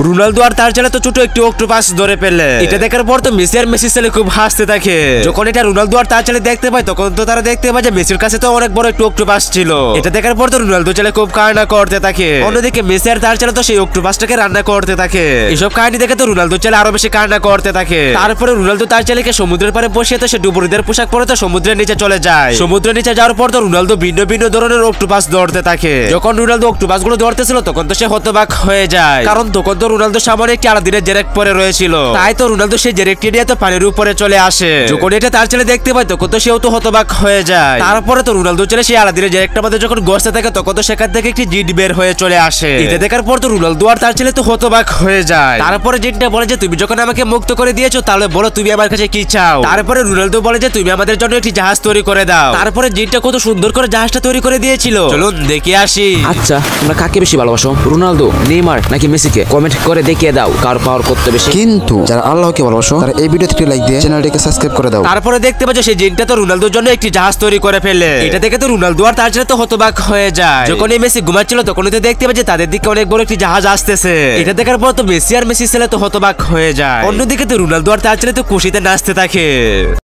Ronaldo আর তার ছেলে তো ছোট একটি অক্টোপাস ধরে ফেলে। এটা দেখার পর তো মেসি আর মেসির ছেলে খুব হাসতে থাকে। যখন এটা রোনালদো আর তার ছেলে দেখতে পায় তখন তো তারা দেখতে পায় যে মেসির কাছে তো অনেক বড় একটি অক্টোপাস ছিল। এটা দেখার পর তো রোনালদো ছেলে খুব কান্না করতে থাকে। অন্যদিকে মেসি আর তার ছেলে তো সেই অক্টোপাসটাকে রান্না করতে থাকে। এসব কাহিনী দেখে তো রোনালদো ছেলে আরো বেশি কান্না করতে থাকে। তারপরে রোনালদো তার ছেলেকে সমুদ্রের পাড়ে বসিয়ে তো সে ডুবুরিদের পোশাক পরে তো সমুদ্রের নিচে চলে যায়। সমুদ্রের নিচে যাওয়ার পর তো রোনালদো ভিন্ন ভিন্ন ধরনের অক্টোপাস ধরতে থাকে। যখন রোনালদো অক্টোপাস গুলো ধরতেছিল তখন তো সে হতবাক হয়ে যায়, কারণ তখন তো রোনালদো সামনে একটি আলাদিনের জেরেক পরে রয়েছিল। তাই তো রোনালদো সেই জেরেকটি নিয়ে তো পানির উপরে চলে আসে। যখন এটা তার ছেলে দেখতে পায় তখন তো সেও তো হতবাক হয়ে যায়। তারপরে তো রোনালদো ছেলে সেই আলাদিনের জেরেকটার মধ্যে যখন গসতে থাকে তখন তো সেখান থেকে একটি জিন বের হয়ে চলে আসে। এটা দেখার পর তো রোনালদো আর তার ছেলে তো হতবাক হয়ে যায়। তারপরে জিনটা বলে যে তুমি যখন আমাকে মুক্ত করে দিয়েছো তাহলে বলো তুমি আমার কাছে কি চাও। তারপরে রোনালদো বলে যে তুমি আমাদের জন্য একটি জাহাজ তৈরি করে দাও। তারপরে জিনটা কত সুন্দর করে জাহাজটা তৈরি করে দিয়েছিল, চলুন দেখে আসি। আচ্ছা, তোমরা কাকে বেশি ভালোবাসো, রোনালদো, নেইমার নাকি মেসিকে? কমেন্ট করে দেখিয়ে দাও কার পাওয়ার করতে বেশি। কিন্তু যারা আল্লাহকে ভালোবাসো তারা এই ভিডিওতে একটি লাইক দিয়ে চ্যানেলটিকে সাবস্ক্রাইব করে দাও। তারপরে দেখতে পাচ্ছ সেই জিনটা তো রোনালদোর জন্য একটি জাহাজ তৈরি করে ফেলে। এটা দেখে তো রোনালদো আর তার ছেলে তো হতবাক হয়ে যায়। যখন এই মেসি ঘুমাচ্ছিল তখন তো দেখতে পাচ্ছে তাদের দিকে অনেক বড় একটি জাহাজ আসতেছে। এটা দেখার পর তো মেসি আর মেসির ছেলে তো হতবাক হয়ে যায়। অন্যদিকে তো রোনালদো আর তার ছেলে তো খুশিতে নাচতে থাকে।